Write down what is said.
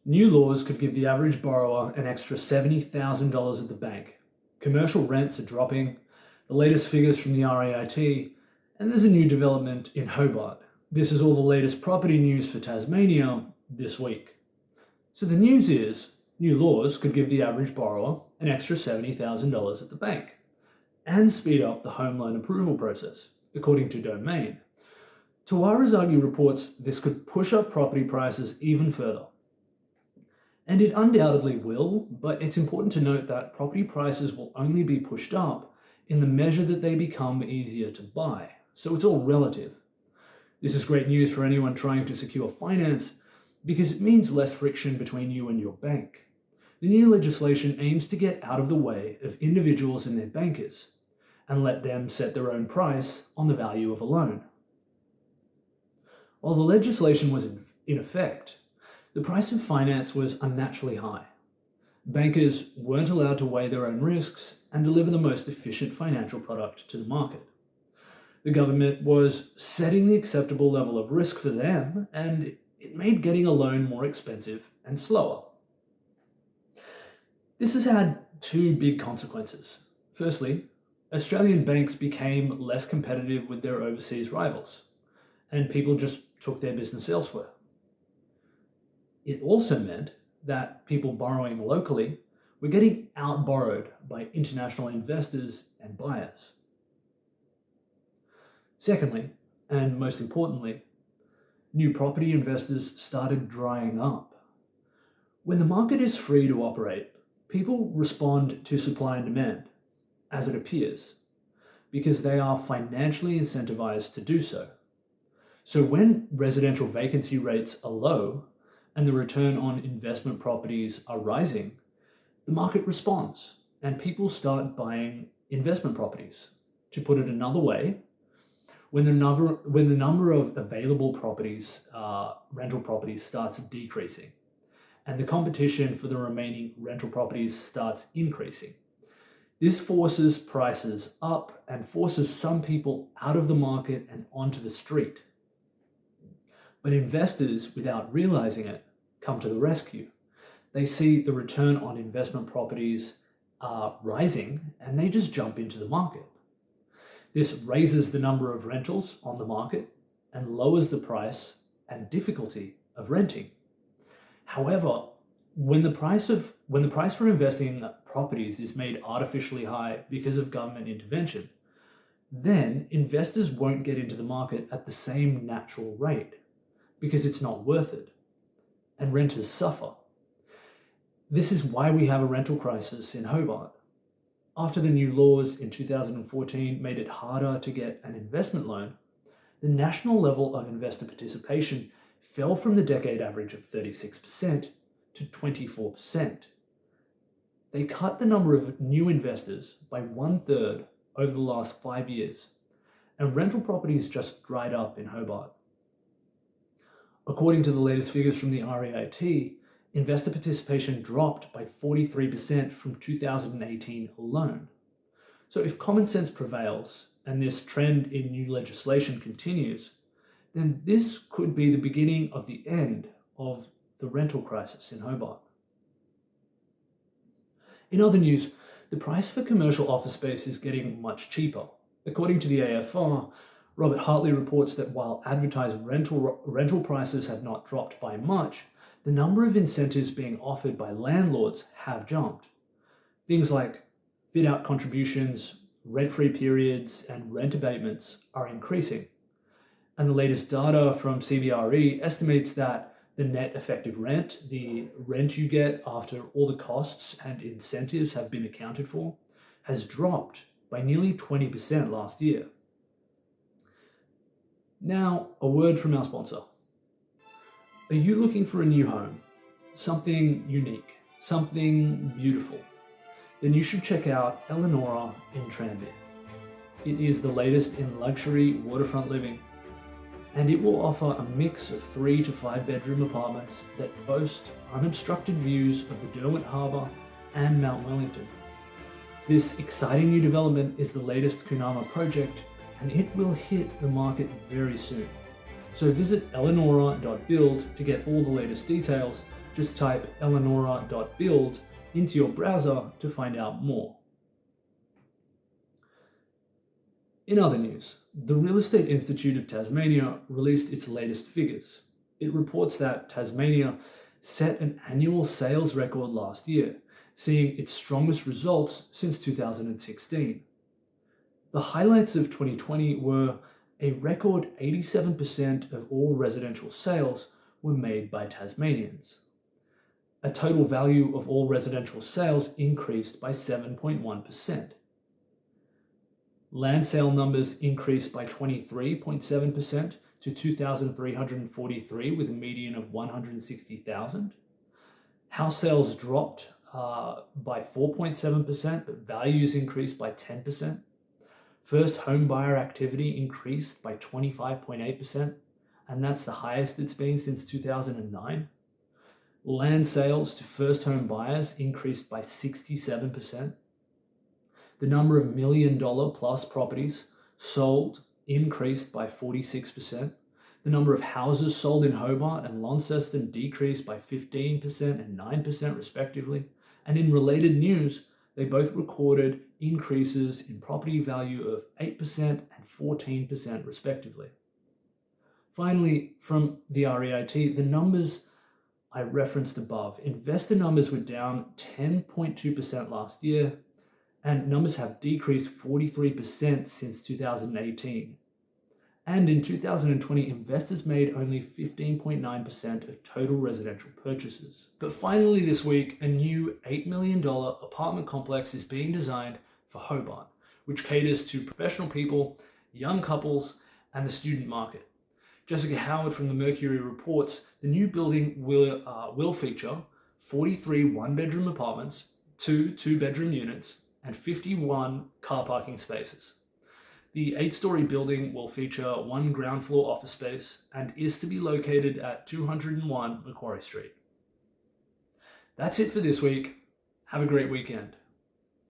New laws could give the average borrower an extra $70,000 at the bank. Commercial rents are dropping, the latest figures from the REIT, and there's a new development in Hobart. This is all the latest property news for Tasmania this week. So the news is, new laws could give the average borrower an extra $70,000 at the bank and speed up the home loan approval process, according to Domain. Tawarazagi reports this could push up property prices even further. And it undoubtedly will, but it's important to note that property prices will only be pushed up in the measure that they become easier to buy. So it's all relative. This is great news for anyone trying to secure finance because it means less friction between you and your bank. The new legislation aims to get out of the way of individuals and their bankers and let them set their own price on the value of a loan. While the legislation was in effect, the price of finance was unnaturally high. Bankers weren't allowed to weigh their own risks and deliver the most efficient financial product to the market. The government was setting the acceptable level of risk for them, and it made getting a loan more expensive and slower. This has had two big consequences. Firstly, Australian banks became less competitive with their overseas rivals, and people just took their business elsewhere. It also meant that people borrowing locally were getting outborrowed by international investors and buyers. Secondly, and most importantly, new property investors started drying up. When the market is free to operate, people respond to supply and demand, as it appears, because they are financially incentivized to do so. So when residential vacancy rates are low and the return on investment properties are rising, the market responds and people start buying investment properties. To put it another way, when the number of available properties, rental properties, starts decreasing, and the competition for the remaining rental properties starts increasing, this forces prices up and forces some people out of the market and onto the street. But investors, without realizing it, come to the rescue. They see the return on investment properties rising and they just jump into the market. This raises the number of rentals on the market and lowers the price and difficulty of renting. However, when the price for investing in properties is made artificially high because of government intervention, then investors won't get into the market at the same natural rate because it's not worth it, and renters suffer. This is why we have a rental crisis in Hobart. After the new laws in 2014 made it harder to get an investment loan, the national level of investor participation fell from the decade average of 36% to 24%. They cut the number of new investors by 1/3 over the last 5 years, and rental properties just dried up in Hobart. According to the latest figures from the REIT, investor participation dropped by 43% from 2018 alone. So if common sense prevails and this trend in new legislation continues, then this could be the beginning of the end of the rental crisis in Hobart. In other news, the price for commercial office space is getting much cheaper. According to the AFR, Robert Hartley reports that while advertised rental prices have not dropped by much, the number of incentives being offered by landlords have jumped. Things like fit-out contributions, rent-free periods, and rent abatements are increasing. And the latest data from CBRE estimates that the net effective rent, the rent you get after all the costs and incentives have been accounted for, has dropped by nearly 20% last year. Now, a word from our sponsor. Are you looking for a new home? Something unique, something beautiful? Then you should check out Eleonora in Tranbit. It is the latest in luxury waterfront living, and it will offer a mix of 3 to 5 bedroom apartments that boast unobstructed views of the Derwent Harbour and Mount Wellington. This exciting new development is the latest Kunama project, and it will hit the market very soon. So visit eleonora.build to get all the latest details. Just type eleonora.build into your browser to find out more. In other news, the Real Estate Institute of Tasmania released its latest figures. It reports that Tasmania set an annual sales record last year, seeing its strongest results since 2016. The highlights of 2020 were a record 87% of all residential sales were made by Tasmanians. A total value of all residential sales increased by 7.1%. Land sale numbers increased by 23.7% to 2,343 with a median of 160,000. House sales dropped by 4.7%, but values increased by 10%. First home buyer activity increased by 25.8%, and that's the highest it's been since 2009. Land sales to first home buyers increased by 67%. The number of $1 million plus properties sold increased by 46%. The number of houses sold in Hobart and Launceston decreased by 15% and 9% respectively. And in related news, they both recorded increases in property value of 8% and 14% respectively. Finally, from the REIT, the numbers I referenced above, investor numbers were down 10.2% last year, and numbers have decreased 43% since 2018. And in 2020, investors made only 15.9% of total residential purchases. But finally this week, a new $8 million apartment complex is being designed for Hobart, which caters to professional people, young couples, and the student market. Jessica Howard from the Mercury reports the new building will feature 43 one-bedroom apartments, 2 two-bedroom units, and 51 car parking spaces. The 8-story building will feature 1 ground floor office space and is to be located at 201 Macquarie Street. That's it for this week. Have a great weekend.